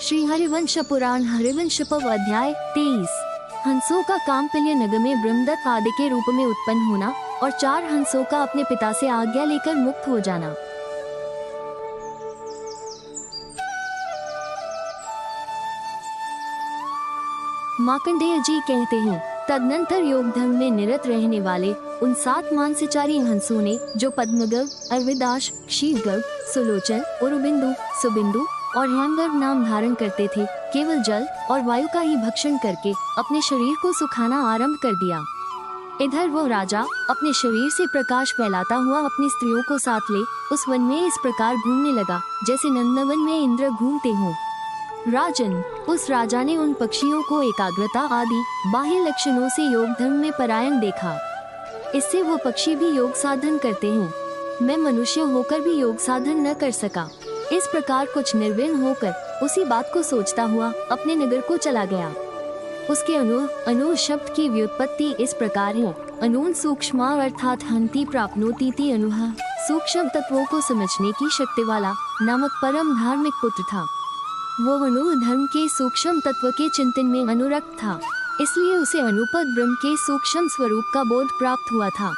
श्री हरिवंश पुराण हरिवंश पर्व अध्याय 23। हंसों का काम्पिल्य नगर में ब्रह्मदत्त आदि के रूप में उत्पन्न होना और 4 हंसों का अपने पिता से आज्ञा लेकर मुक्त हो जाना। मार्कंडेय जी कहते हैं, तदनंतर योग धर्म में निरत रहने वाले उन 7 मांसचारी हंसों ने, जो पद्मगर्भ, अरविदाश, क्षीरगर्भ, सुलोचन, उरुबिंदु, सुबिंदु और हेमगर्भ नाम धारण करते थे, केवल जल और वायु का ही भक्षण करके अपने शरीर को सुखाना आरंभ कर दिया। इधर वो राजा अपने शरीर से प्रकाश फैलाता हुआ अपनी स्त्रियों को साथ ले उस वन में इस प्रकार घूमने लगा जैसे नंदनवन में इंद्र घूमते हों। राजन, उस राजा ने उन पक्षियों को एकाग्रता आदि बाह्य लक्षणों से योग धर्म में परायण देखा। इससे वो पक्षी भी योग साधन करते हैं। मैं मनुष्य होकर भी योग साधन न कर सका। इस प्रकार कुछ निर्विघ्न होकर उसी बात को सोचता हुआ अपने नगर को चला गया। उसके अनु शब्द की व्युत्पत्ति इस प्रकार है। अनून सूक्ष्म अर्थात हंति प्राप्नोति अनुह, सूक्ष्म तत्वों को समझने की शक्ति वाला नामक परम धार्मिक पुत्र था। वो अनु धर्म के सूक्ष्म तत्व के चिंतन में अनुरक्त था, इसलिए उसे अनुपद ब्रह्म के सूक्ष्म स्वरूप का बोध प्राप्त हुआ था।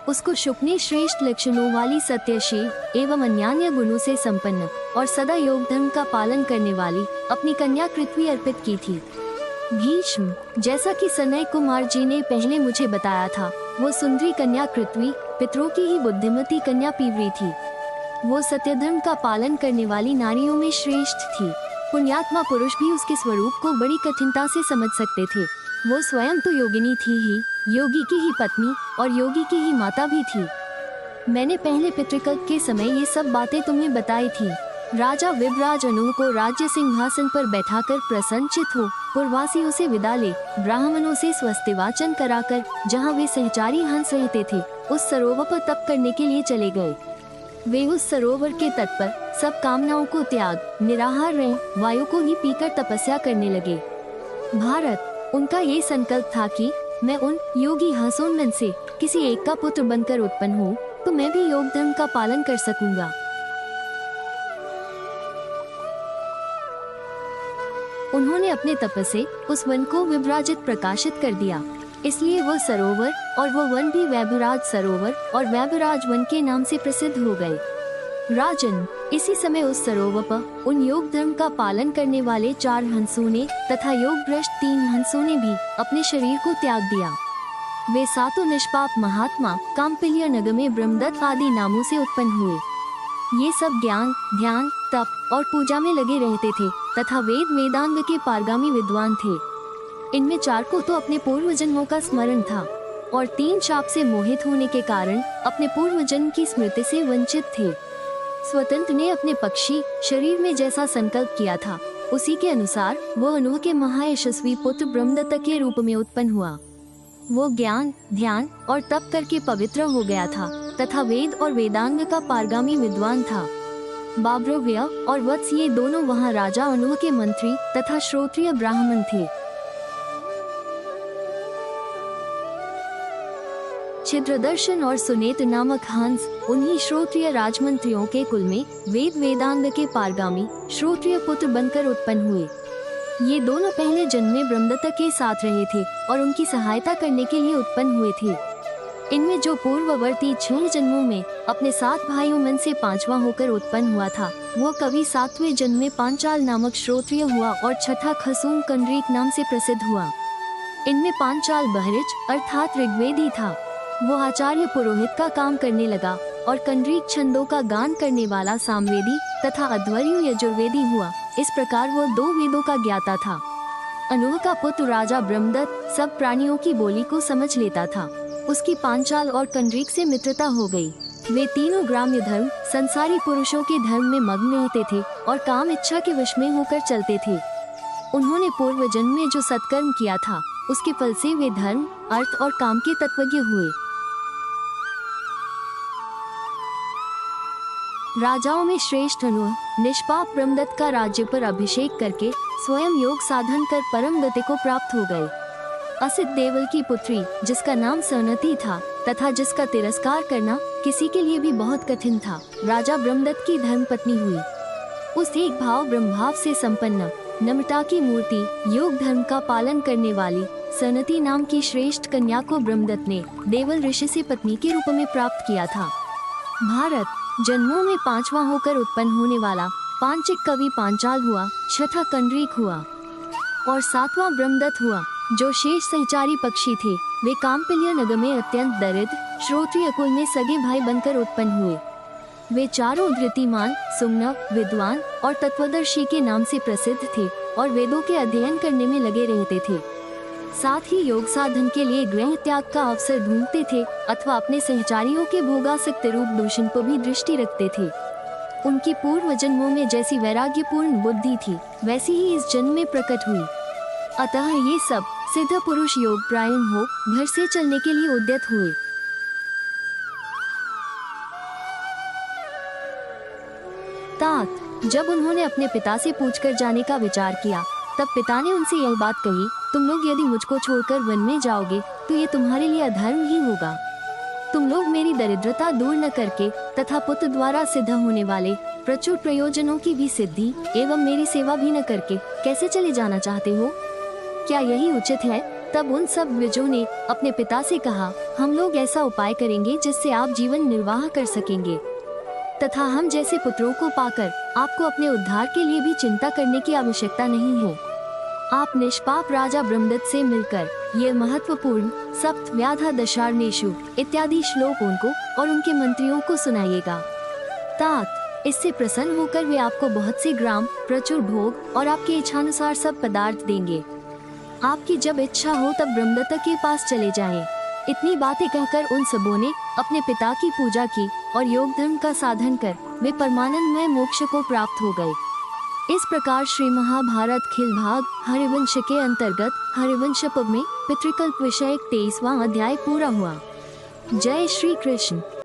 उसको शुक ने श्रेष्ठ लक्षणों वाली सत्यशील एवं अन्यान्य गुणों से संपन्न और सदा योग धर्म का पालन करने वाली अपनी कन्या कृत्वी अर्पित की थी। भीष्म, जैसा कि सनय कुमार जी ने पहले मुझे बताया था, वो सुंदरी कन्या कृत्वी पितरों की ही बुद्धिमती कन्या पीवरी थी। वो सत्य धर्म का पालन करने वाली नारियों में श्रेष्ठ थी। पुण्यात्मा पुरुष भी उसके स्वरूप को बड़ी कठिनता से समझ सकते थे। वो स्वयं तो योगिनी थी ही, योगी की ही पत्नी और योगी की ही माता भी थी। मैंने पहले पितृकल्प के समय ये सब बातें तुम्हें बताई थी। राजा विभराज अनु को राज्य सिंहासन पर बैठाकर प्रसन्नचित हो पूर्ववासियों से विदा ले ब्राह्मणों से स्वस्तिवाचन कराकर जहाँ वे सहचारी हंस रहते थे उस सरोवर पर तप करने के लिए चले गए। वे उस सरोवर के तट पर सब कामनाओं को त्याग निराहार रह वायु को ही पीकर तपस्या करने लगे। भारत, उनका ये संकल्प था कि मैं उन योगी हंसों में से किसी एक का पुत्र बनकर उत्पन्न हूँ तो मैं भी योग धर्म का पालन कर सकूंगा। उन्होंने अपने तप से उस वन को विभ्राजित प्रकाशित कर दिया, इसलिए वो सरोवर और वो वन भी वैभवराज सरोवर और वैभवराज वन के नाम से प्रसिद्ध हो गए। राजन, इसी समय उस सरोवर पर उन योग धर्म का पालन करने वाले 4 हंसों ने तथा योग भ्रष्ट 3 हंसों ने भी अपने शरीर को त्याग दिया। वे 7 निष्पाप महात्मा काम्पिल्य नगर में ब्रह्मदत्त आदि नामों से उत्पन्न हुए। ये सब ज्ञान, ध्यान, तप और पूजा में लगे रहते थे तथा वेद वेदांग के पारगामी विद्वान थे। इनमें 4 को तो अपने पूर्व जन्मों का स्मरण था और 3 शाप से मोहित होने के कारण अपने पूर्व जन्म की स्मृति से वंचित थे। स्वतंत्र ने अपने पक्षी शरीर में जैसा संकल्प किया था उसी के अनुसार वो अनु के महायशस्वी पुत्र ब्रह्मदत्त के रूप में उत्पन्न हुआ। वो ज्ञान, ध्यान और तप करके पवित्र हो गया था तथा वेद और वेदांग का पारगामी विद्वान था। बाब्रव्य और वत्स ये दोनों वहाँ राजा अनु के मंत्री तथा श्रोत्रिय ब्राह्मण थे। छिद्रदर्शन और सुनेत नामक हंस उन्हीं श्रोत्रिय राजमंत्रियों के कुल में वेद वेदांग के पारगामी श्रोत्रिय पुत्र बनकर उत्पन्न हुए। ये दोनों पहले जन्म में ब्रह्मदत्त के साथ रहे थे और उनकी सहायता करने के लिए उत्पन्न हुए थे। इनमें जो पूर्ववर्ती 6 जन्मों में अपने 7 भाइयों में से 5वां होकर उत्पन्न हुआ था वो कवि 7वें जन्म में पांचाल नामक श्रोत्रिय हुआ और छठा खसूम कंडरीक नाम से प्रसिद्ध हुआ। इनमें पांचाल बहरिच अर्थात ऋग्वेदी था। वो आचार्य पुरोहित का काम करने लगा और कंडरीक छंदों का गान करने वाला सामवेदी तथा अध्वर्यु यजुर्वेदी हुआ। इस प्रकार वो 2 वेदों का ज्ञाता था। अनु का पुत्र राजा ब्रह्मदत्त सब प्राणियों की बोली को समझ लेता था। उसकी पांचाल और कंडरीक से मित्रता हो गई। वे तीनों ग्राम्य धर्म संसारी पुरुषों के धर्म में मग्न रहते थे और काम इच्छा के वश में होकर चलते थे। उन्होंने पूर्व जन्म में जो सत्कर्म किया था उसके फल से वे धर्म, अर्थ और काम के तत्वज्ञ हुए। राजाओं में श्रेष्ठ अनु निष्पाप ब्रह्मदत्त का राज्य पर अभिषेक करके स्वयं योग साधन कर परम गति को प्राप्त हो गए। असित देवल की पुत्री जिसका नाम सनती था तथा जिसका तिरस्कार करना किसी के लिए भी बहुत कठिन था, राजा ब्रह्मदत्त की धर्मपत्नी हुई। उस एक भाव ब्रह्मभाव से संपन्न, नम्रता की मूर्ति, योग धर्म का पालन करने वाली सनती नाम की श्रेष्ठ कन्या को ब्रह्मदत्त ने देवल ऋषि से पत्नी के रूप में प्राप्त किया था। भारत जन्मों में पांचवा होकर उत्पन्न होने वाला पांचिक कवि पांचाल हुआ, छठा कंडरीक हुआ और सातवां ब्रह्मदत्त हुआ, जो शेष सहचारी पक्षी थे। वे कामपिल्य नगर में अत्यंत दरिद्र श्रोत्रिय कुल में सगे भाई बनकर उत्पन्न हुए। वे चारों धृतिमान, सुम्न, विद्वान और तत्वदर्शी के नाम से प्रसिद्ध थे और वेदों के अध्ययन करने में लगे रहते थे। साथ ही योग साधन के लिए गृह त्याग का अवसर ढूंढते थे अथवा अपने सहचारियों के भोगासक्त रूप दूषण पर भी दृष्टि रखते थे। उनकी पूर्व जन्मों में जैसी वैराग्यपूर्ण बुद्धि थी, वैसी ही इस जन्म में प्रकट हुई। अतः ये सब सिद्ध पुरुष योग प्रायण हो घर से चलने के लिए उद्यत हुए। तात, जब उन्होंने अपने पिता से पूछकर जाने का विचार किया, तब पिता ने उनसे यह बात कही, तुम लोग यदि मुझको छोड़कर वन में जाओगे तो ये तुम्हारे लिए अधर्म ही होगा। तुम लोग मेरी दरिद्रता दूर न करके तथा पुत्र द्वारा सिद्ध होने वाले प्रचुर प्रयोजनों की भी सिद्धि एवं मेरी सेवा भी न करके कैसे चले जाना चाहते हो? क्या यही उचित है? तब उन सब द्विजों ने अपने पिता से कहा, हम लोग ऐसा उपाय करेंगे जिससे आप जीवन निर्वाह कर सकेंगे तथा हम जैसे पुत्रों को पाकर आपको अपने उद्धार के लिए भी चिंता करने की आवश्यकता नहीं है। आप निष्पाप राजा ब्रह्मदत्त से मिलकर ये महत्वपूर्ण सप्त व्याधा दशार्णेषु इत्यादि श्लोक उनको और उनके मंत्रियों को सुनाइएगा। तात, इससे प्रसन्न होकर वे आपको बहुत से ग्राम, प्रचुर भोग और आपके इच्छानुसार सब पदार्थ देंगे। आपकी जब इच्छा हो तब ब्रह्मदत्त के पास चले जाएं। इतनी बातें कहकर उन सबों ने अपने पिता की पूजा की और योग धर्म का साधन कर वे परमानंदमय मोक्ष को प्राप्त हो गए। इस प्रकार श्री महाभारत खिल भाग हरिवंश के अंतर्गत हरिवंश पर्व में पितृकल्प विषयक 23वां अध्याय पूरा हुआ। जय श्री कृष्ण।